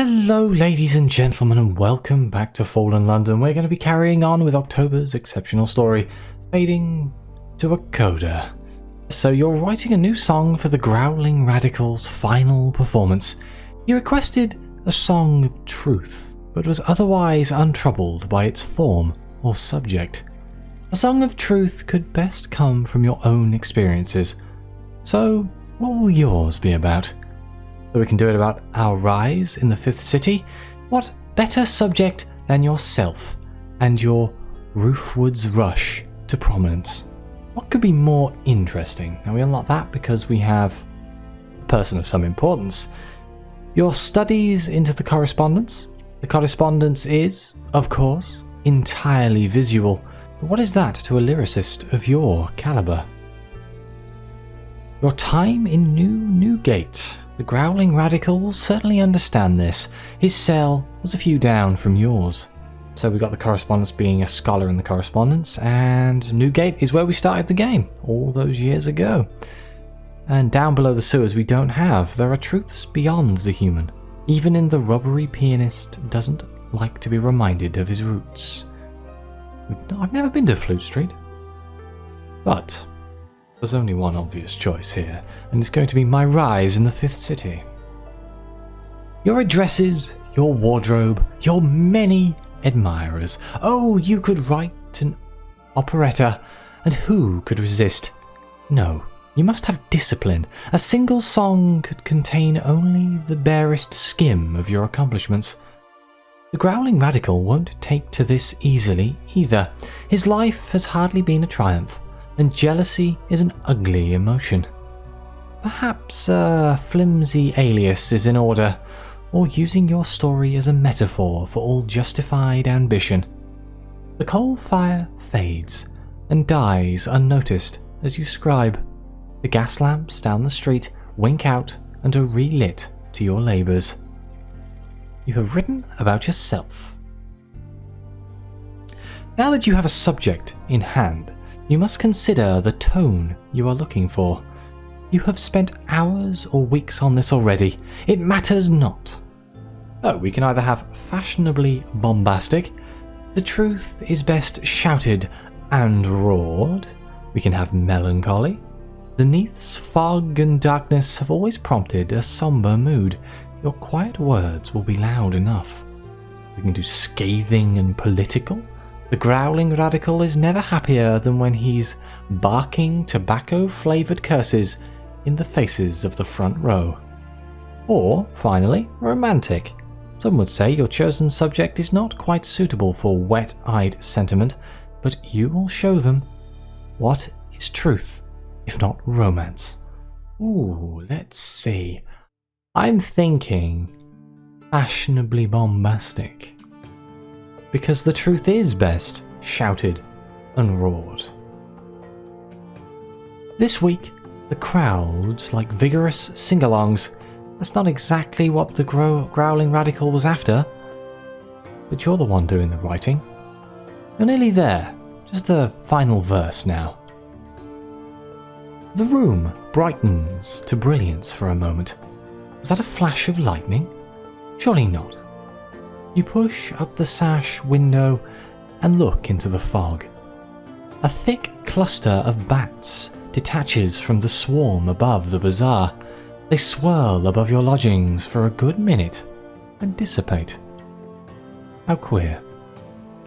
Hello ladies and gentlemen, and welcome back to Fallen London. We're going to be carrying on with October's exceptional story, Fading to a Coda. So you're writing a new song for the Growling Radical's final performance. You requested a song of truth, but was otherwise untroubled by its form or subject. A song of truth could best come from your own experiences. So what will yours be about? So we can do it about our rise in the fifth city. What better subject than yourself and your roofwards rush to prominence? What could be more interesting? Now we unlock that because we have a person of some importance. Your studies into the correspondence. The correspondence is, of course, entirely visual. But what is that to a lyricist of your caliber? Your time in Newgate. The Growling Radical will certainly understand this. His cell was a few down from yours. So we got the correspondence being a scholar in the correspondence, and Newgate is where we started the game all those years ago. And down below the sewers we don't have. There are truths beyond the human. Even in the rubbery pianist doesn't like to be reminded of his roots. I've never been to Flute Street. But there's only one obvious choice here, and it's going to be my rise in the fifth city. Your addresses, your wardrobe, your many admirers. Oh, you could write an operetta, and who could resist? No, you must have discipline. A single song could contain only the barest skim of your accomplishments. The Growling Radical won't take to this easily either. His life has hardly been a triumph, and jealousy is an ugly emotion. Perhaps a flimsy alias is in order, or using your story as a metaphor for all justified ambition. The coal fire fades and dies unnoticed as you scribe. The gas lamps down the street wink out and are relit to your labours. You have written about yourself. Now that you have a subject in hand, you must consider the tone you are looking for. You have spent hours or weeks on this already. It matters not. So we can either have fashionably bombastic, the truth is best shouted and roared. We can have melancholy. The Neath's fog and darkness have always prompted a somber mood. Your quiet words will be loud enough. We can do scathing and political. The Growling Radical is never happier than when he's barking tobacco-flavoured curses in the faces of the front row. Or, finally, romantic. Some would say your chosen subject is not quite suitable for wet-eyed sentiment, but you will show them what is truth, if not romance. Ooh, let's see. I'm thinking fashionably bombastic. Because the truth is best shouted and roared. This week, the crowds like vigorous sing-alongs. That's not exactly what the Growling Radical was after. But you're the one doing the writing. You're nearly there. Just the final verse now. The room brightens to brilliance for a moment. Was that a flash of lightning? Surely not. You push up the sash window and look into the fog. A thick cluster of bats detaches from the swarm above the bazaar. They swirl above your lodgings for a good minute and dissipate. How queer.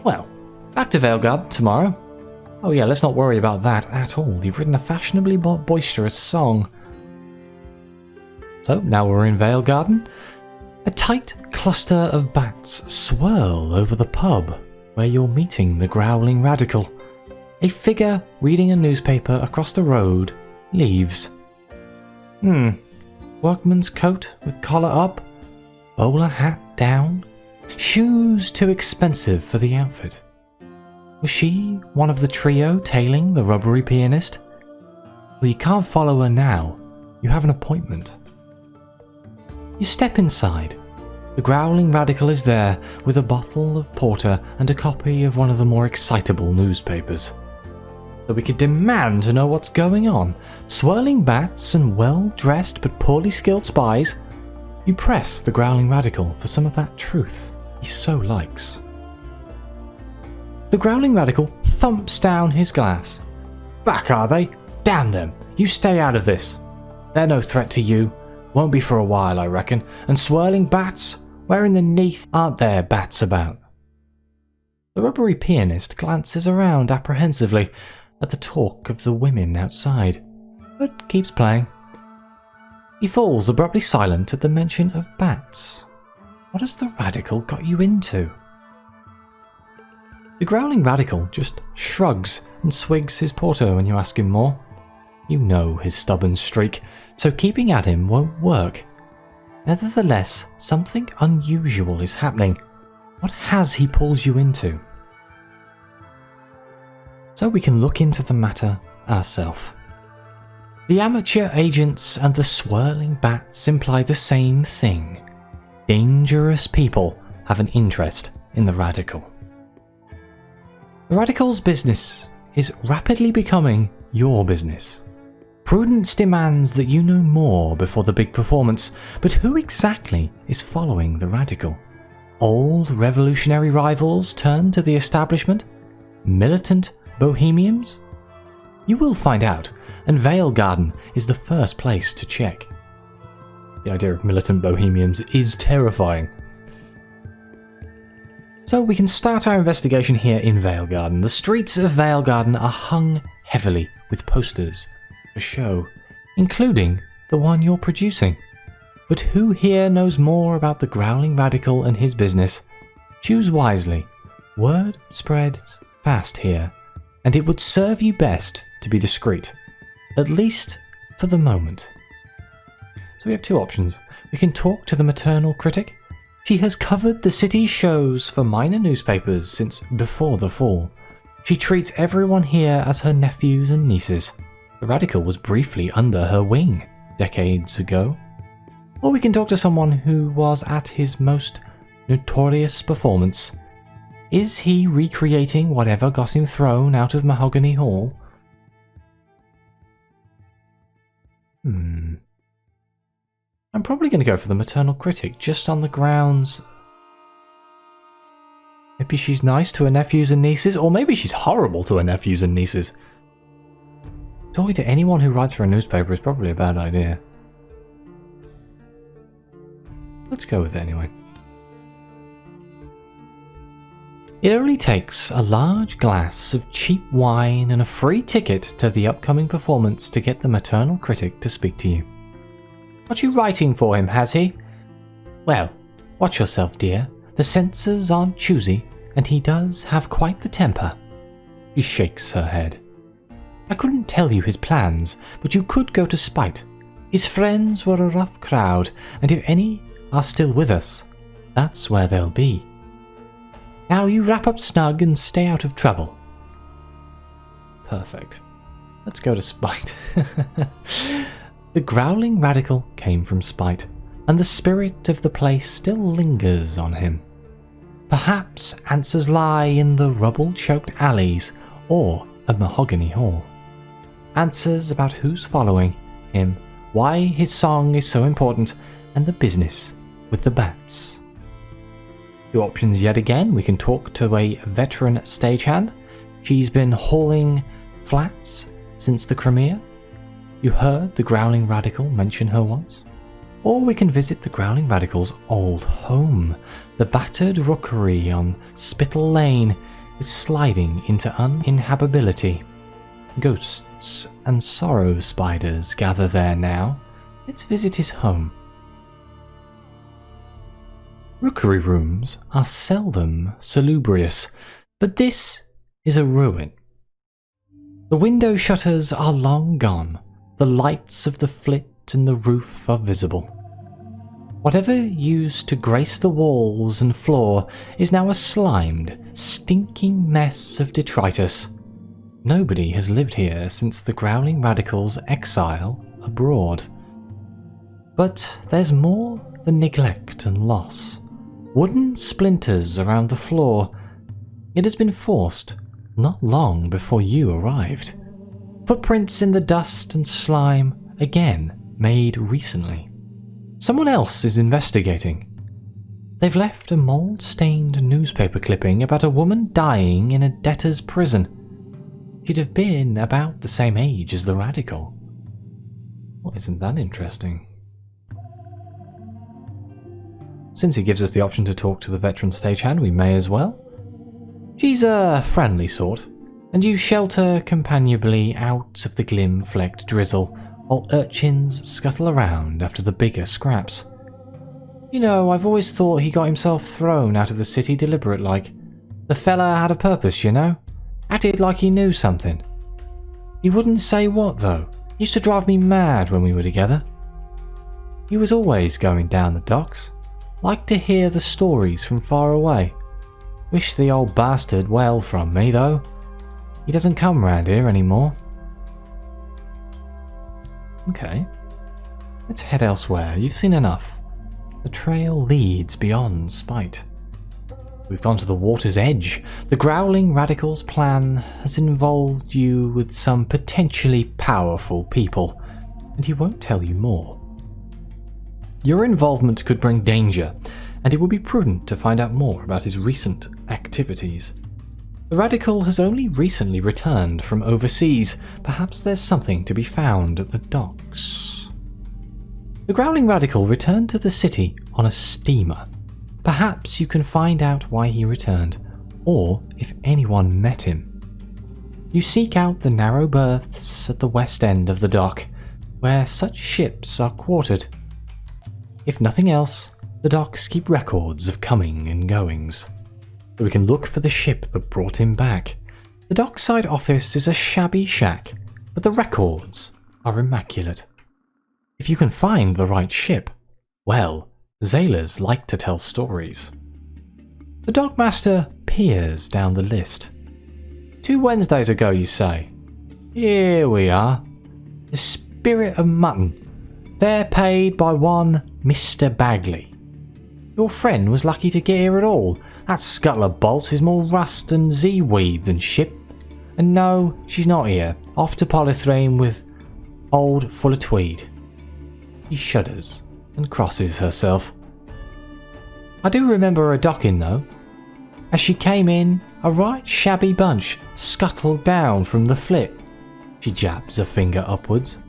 Well, back to Valegarden tomorrow. Oh yeah, let's not worry about that at all. You've written a fashionably boisterous song. So now we're in Valegarden. A tight cluster of bats swirl over the pub where you're meeting the Growling Radical. A figure reading a newspaper across the road leaves. Workman's coat with collar up, bowler hat down, shoes too expensive for the outfit. Was she one of the trio tailing the rubbery pianist? Well, you can't follow her now. You have an appointment. You step inside. The Growling Radical is there with a bottle of porter and a copy of one of the more excitable newspapers. So we could demand to know what's going on. Swirling bats and well-dressed but poorly skilled spies. You press the Growling Radical for some of that truth he so likes. The Growling Radical thumps down his glass. Back, are they? Damn them! You stay out of this. They're no threat to you. Won't be for a while, I reckon. And swirling bats? Where in the neath aren't there bats about? The rubbery pianist glances around apprehensively at the talk of the women outside, but keeps playing. He falls abruptly silent at the mention of bats. What has the Radical got you into? The Growling Radical just shrugs and swigs his porter when you ask him more. You know his stubborn streak, so keeping at him won't work. Nevertheless, something unusual is happening. What has he pulled you into? So we can look into the matter ourselves. The amateur agents and the swirling bats imply the same thing. Dangerous people have an interest in the Radical. The Radical's business is rapidly becoming your business. Prudence demands that you know more before the big performance, but who exactly is following the Radical? Old revolutionary rivals turned to the establishment? Militant bohemians? You will find out, and Vale Garden is the first place to check. The idea of militant bohemians is terrifying. So we can start our investigation here in Vale Garden. The streets of Vale Garden are hung heavily with posters for show, including the one you're producing. But who here knows more about the Growling Radical and his business? Choose wisely. Word spreads fast here, and it would serve you best to be discreet, at least for the moment. So we have two options. We can talk to the maternal critic. She has covered the city's shows for minor newspapers since before the fall. She treats everyone here as her nephews and nieces. The Radical was briefly under her wing decades ago. Or we can talk to someone who was at his most notorious performance. Is he recreating whatever got him thrown out of Mahogany Hall? I'm probably going to go for the maternal critic, just on the grounds... Maybe she's nice to her nephews and nieces, or maybe she's horrible to her nephews and nieces. Talking to anyone who writes for a newspaper is probably a bad idea. Let's go with it anyway. It only takes a large glass of cheap wine and a free ticket to the upcoming performance to get the maternal critic to speak to you. What you writing for him, has he? Well, watch yourself, dear. The censors aren't choosy, and he does have quite the temper. She shakes her head. I couldn't tell you his plans, but you could go to Spite. His friends were a rough crowd, and if any are still with us, that's where they'll be. Now you wrap up snug and stay out of trouble. Perfect. Let's go to Spite. The Growling Radical came from Spite, and the spirit of the place still lingers on him. Perhaps answers lie in the rubble-choked alleys or a Mahogany Hall. Answers about who's following him, why his song is so important, and the business with the bats. Two options yet again. We can talk to a veteran stagehand. She's been hauling flats since the Crimea. You heard the Growling Radical mention her once. Or we can visit the Growling Radical's old home. The battered rookery on Spittle Lane is sliding into uninhabitability. Ghosts and sorrow spiders gather there now. Let's visit his home. Rookery rooms are seldom salubrious, but this is a ruin. The window shutters are long gone. The lights of the flit and the roof are visible. Whatever used to grace the walls and floor is now a slimed, stinking mess of detritus. Nobody has lived here since the Growling Radical's exile abroad. But there's more than neglect and loss. Wooden splinters around the floor. It has been forced not long before you arrived. Footprints in the dust and slime, again made recently. Someone else is investigating. They've left a mold-stained newspaper clipping about a woman dying in a debtor's prison. She'd have been about the same age as the Radical. Well, isn't that interesting? Since he gives us the option to talk to the veteran stagehand, we may as well. She's a friendly sort, and you shelter companionably out of the glim-flecked drizzle, while urchins scuttle around after the bigger scraps. You know, I've always thought he got himself thrown out of the city deliberate-like. The fella had a purpose, you know? Acted like he knew something. He wouldn't say what, though. Used to drive me mad when we were together. He was always going down the docks. Liked to hear the stories from far away. Wish the old bastard well from me, though. He doesn't come round here anymore. Okay. Let's head elsewhere. You've seen enough. The trail leads beyond Spite. We've gone to the water's edge. The Growling Radical's plan has involved you with some potentially powerful people, and he won't tell you more. Your involvement could bring danger, and it would be prudent to find out more about his recent activities. The Radical has only recently returned from overseas. Perhaps there's something to be found at the docks. The Growling Radical returned to the city on a steamer. Perhaps you can find out why he returned, or if anyone met him. You seek out the narrow berths at the west end of the dock, where such ships are quartered. If nothing else, the docks keep records of coming and goings. So we can look for the ship that brought him back. The dockside office is a shabby shack, but the records are immaculate. If you can find the right ship, well, sailors like to tell stories. The dockmaster peers down the list. 2 Wednesdays ago, you say? Here we are. The Spirit of Mutton. They're paid by one Mr. Bagley. Your friend was lucky to get here at all. That scuttle of bolts is more rust and seaweed than ship. And no, she's not here. Off to Polythrene with old Full of Tweed. She shudders and crosses herself. I do remember her docking though. As she came in, a right shabby bunch scuttled down from the flip. She jabs a finger upwards.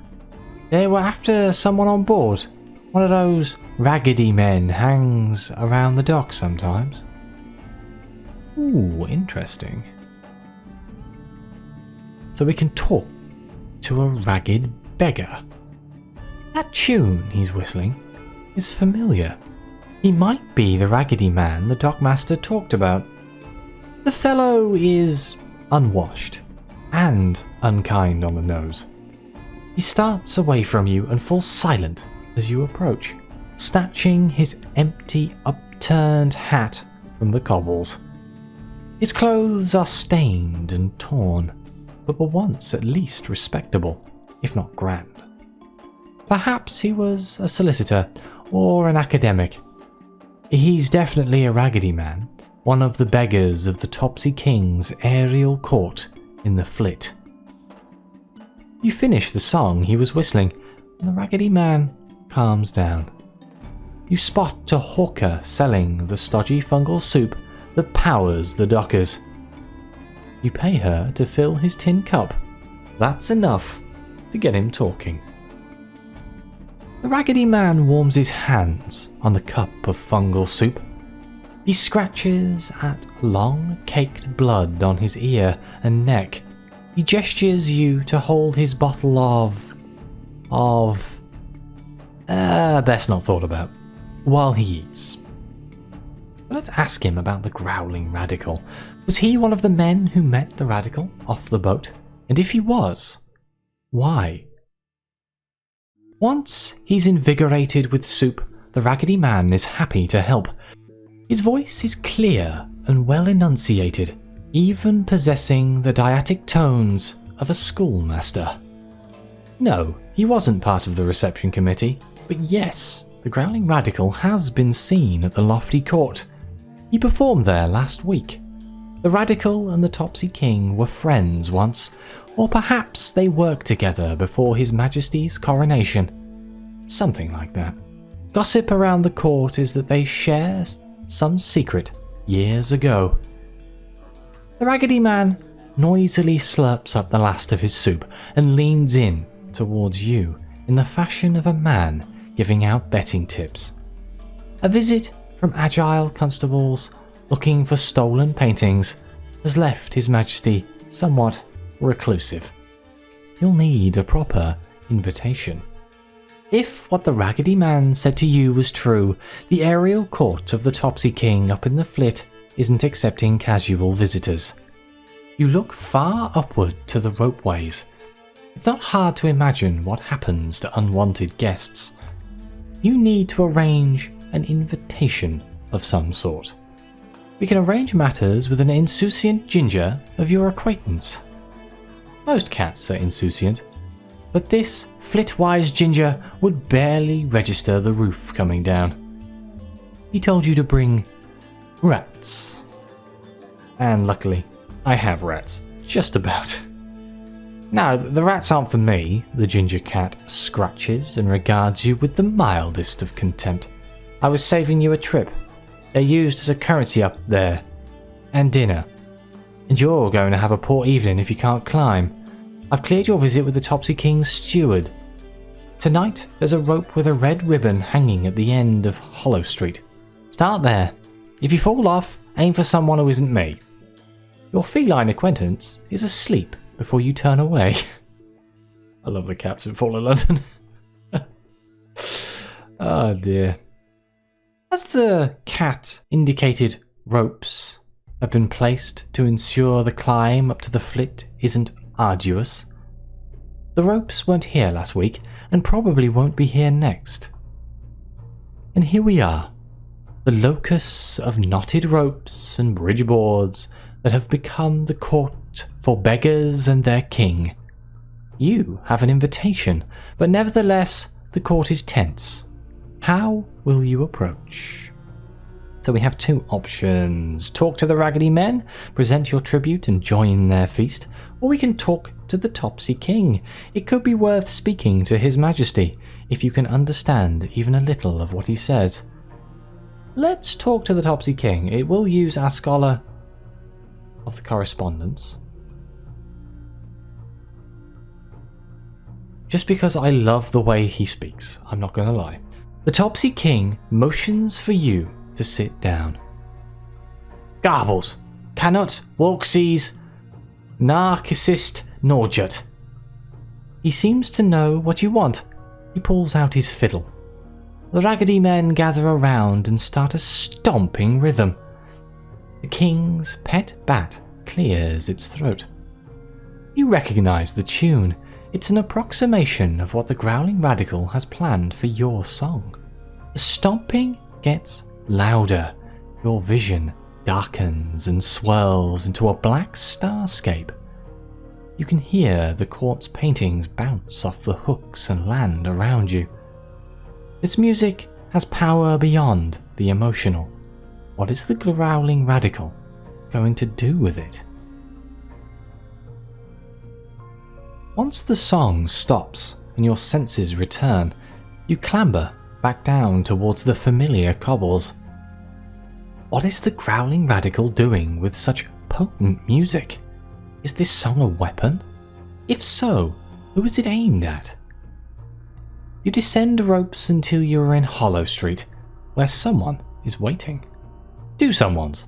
They were after someone on board. One of those raggedy men hangs around the dock sometimes. Ooh, interesting. So we can talk to a ragged beggar. That tune he's whistling is familiar. He might be the raggedy man the dockmaster talked about. The fellow is unwashed and unkind on the nose. He starts away from you and falls silent as you approach, snatching his empty, upturned hat from the cobbles. His clothes are stained and torn, but were once at least respectable, if not grand. Perhaps he was a solicitor or an academic. He's definitely a raggedy man, one of the beggars of the Topsy King's aerial court in the Flit. You finish the song he was whistling, and the raggedy man calms down. You spot a hawker selling the stodgy fungal soup that powers the dockers. You pay her to fill his tin cup. That's enough to get him talking. The raggedy man warms his hands on the cup of fungal soup. He scratches at long caked blood on his ear and neck. He gestures you to hold his bottle of best not thought about, while he eats. But let's ask him about the Growling Radical. Was he one of the men who met the Radical off the boat? And if he was, why? Once he's invigorated with soup, the raggedy man is happy to help. His voice is clear and well enunciated, even possessing the dietic tones of a schoolmaster. No, he wasn't part of the reception committee, but yes, the Growling Radical has been seen at the lofty court. He performed there last week. The Radical and the Topsy King were friends once, or perhaps they worked together before His Majesty's coronation. Something like that. Gossip around the court is that they share some secret years ago. The Raggedy Man noisily slurps up the last of his soup and leans in towards you in the fashion of a man giving out betting tips. A visit from agile constables looking for stolen paintings has left His Majesty somewhat reclusive. You'll need a proper invitation. If what the Raggedy Man said to you was true, the aerial court of the Topsy King up in the Flit isn't accepting casual visitors. You look far upward to the ropeways. It's not hard to imagine what happens to unwanted guests. You need to arrange an invitation of some sort. We can arrange matters with an insouciant ginger of your acquaintance. Most cats are insouciant, but this flit-wise ginger would barely register the roof coming down. He told you to bring rats. And luckily, I have rats. Just about. Now, the rats aren't for me, the ginger cat scratches and regards you with the mildest of contempt. I was saving you a trip. They're used as a currency up there. And dinner. And you're going to have a poor evening if you can't climb. I've cleared your visit with the Topsy King's steward. Tonight, there's a rope with a red ribbon hanging at the end of Hollow Street. Start there. If you fall off, aim for someone who isn't me. Your feline acquaintance is asleep before you turn away. I love the cats in Fall of London. Oh dear. As the cat indicated ropes have been placed to ensure the climb up to the Flit isn't arduous. The ropes weren't here last week and probably won't be here next. And here we are, the locus of knotted ropes and bridge boards that have become the court for beggars and their king. You have an invitation, but nevertheless the court is tense. How will you approach? So we have two options. Talk to the Raggedy Men, present your tribute and join their feast, or we can talk to the Topsy King. It could be worth speaking to His Majesty, if you can understand even a little of what he says. Let's talk to the Topsy King. It will use our scholar of the correspondence. Just because I love the way he speaks, I'm not going to lie. The Topsy King motions for you to sit down. Garbles, cannot, walksies, narcissist, norjut. He seems to know what you want. He pulls out his fiddle. The Raggedy Men gather around and start a stomping rhythm. The king's pet bat clears its throat. You recognize the tune. It's an approximation of what the Growling Radical has planned for your song. The stomping gets louder. Your vision darkens and swirls into a black starscape. You can hear the quartz paintings bounce off the hooks and land around you. This music has power beyond the emotional. What is the Growling Radical going to do with it? Once the song stops and your senses return, you clamber back down towards the familiar cobbles. What is the Growling Radical doing with such potent music? Is this song a weapon? If so, who is it aimed at? You descend ropes until you are in Hollow Street, where someone is waiting. Two someones.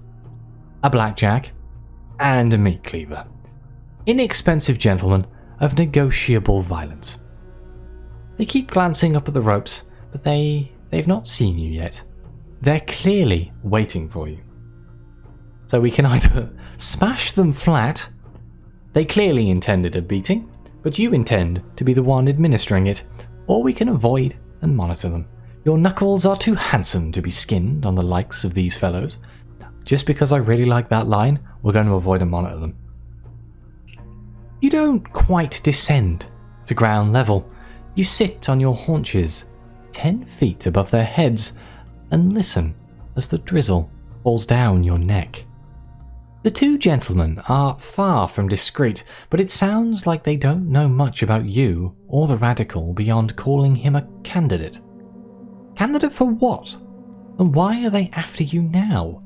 A blackjack and a meat cleaver. Inexpensive gentlemen of negotiable violence. They keep glancing up at the ropes, but they've not seen you yet. They're clearly waiting for you. So we can either smash them flat. They clearly intended a beating, but you intend to be the one administering it, or we can avoid and monitor them. Your knuckles are too handsome to be skinned on the likes of these fellows. Just because I really like that line, we're going to avoid and monitor them. You don't quite descend to ground level. You sit on your haunches, 10 feet above their heads, and listen as the drizzle falls down your neck. The two gentlemen are far from discreet, but it sounds like they don't know much about you or the Radical beyond calling him a candidate. Candidate for what? And why are they after you now?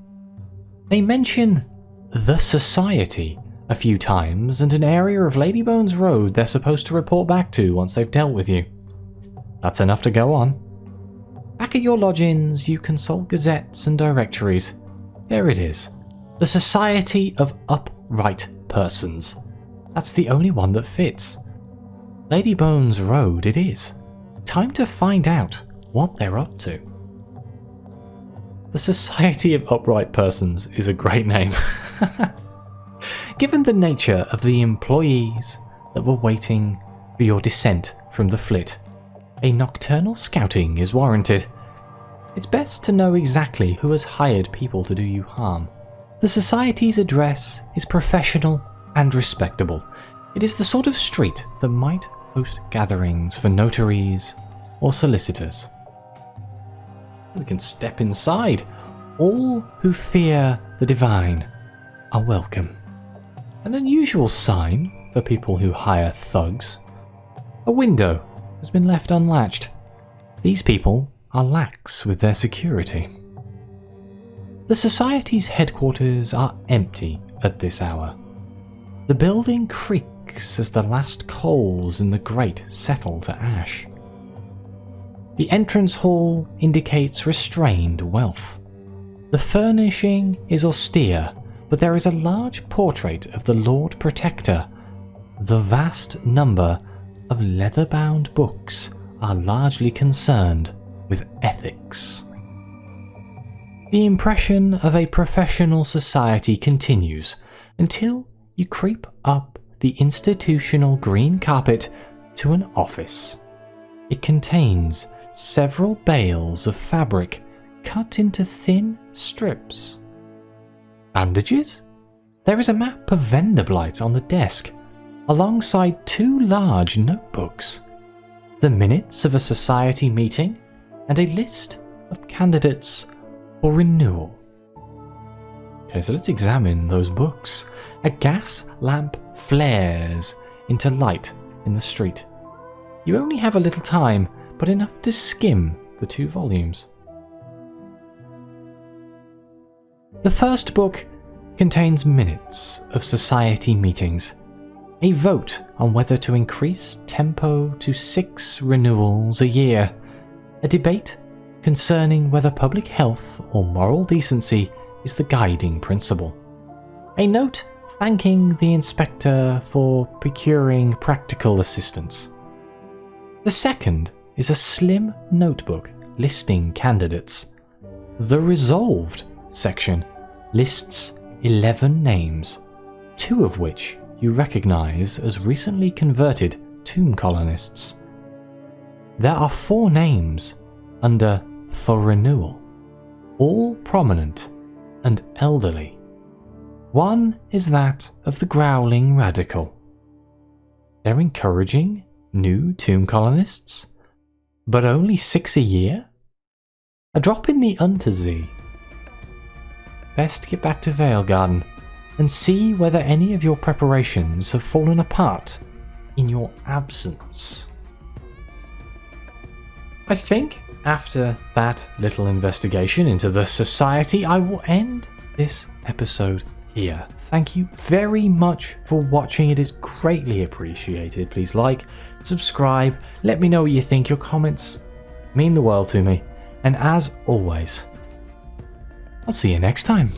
They mention the Society a few times and an area of Ladybones Road they're supposed to report back to once they've dealt with you. That's enough to go on. Back at your lodgings, you consult gazettes and directories. There it is. The Society of Upright Persons. That's the only one that fits. Ladybones Road it is. Time to find out what they're up to. The Society of Upright Persons is a great name. Given the nature of the employees that were waiting for your descent from the flit, a nocturnal scouting is warranted. It's best to know exactly who has hired people to do you harm. The Society's address is professional and respectable. It is the sort of street that might host gatherings for notaries or solicitors. We can step inside. All who fear the divine are welcome. An unusual sign for people who hire thugs. A window has been left unlatched. These people are lax with their security. The Society's headquarters are empty at this hour. The building creaks as the last coals in the grate settle to ash. The entrance hall indicates restrained wealth. The furnishing is austere, but there is a large portrait of the Lord Protector. The vast number of leather-bound books are largely concerned with ethics. The impression of a professional society continues until you creep up the institutional green carpet to an office. It contains several bales of fabric cut into thin strips. Bandages? There is a map of Venderblight on the desk, alongside 2 large notebooks, the minutes of a society meeting, and a list of candidates for renewal. Okay, so let's examine those books. A gas lamp flares into light in the street. You only have a little time, but enough to skim the 2 volumes. The first book contains minutes of society meetings, a vote on whether to increase tempo to 6 renewals a year, a debate concerning whether public health or moral decency is the guiding principle, a note thanking the inspector for procuring practical assistance. The second is a slim notebook listing candidates. The Resolved section lists 11 names, 2 of which you recognise as recently converted tomb colonists. There are 4 names under For Renewal, all prominent and elderly. One is that of the Growling Radical. They're encouraging new tomb colonists, but only 6 a year? A drop in the Untersee. Best get back to Vale Garden and see whether any of your preparations have fallen apart in your absence. I think after that little investigation into the society, I will end this episode here. Thank you very much for watching. It is greatly appreciated. Please like, subscribe, let me know what you think. Your comments mean the world to me. And as always, I'll see you next time.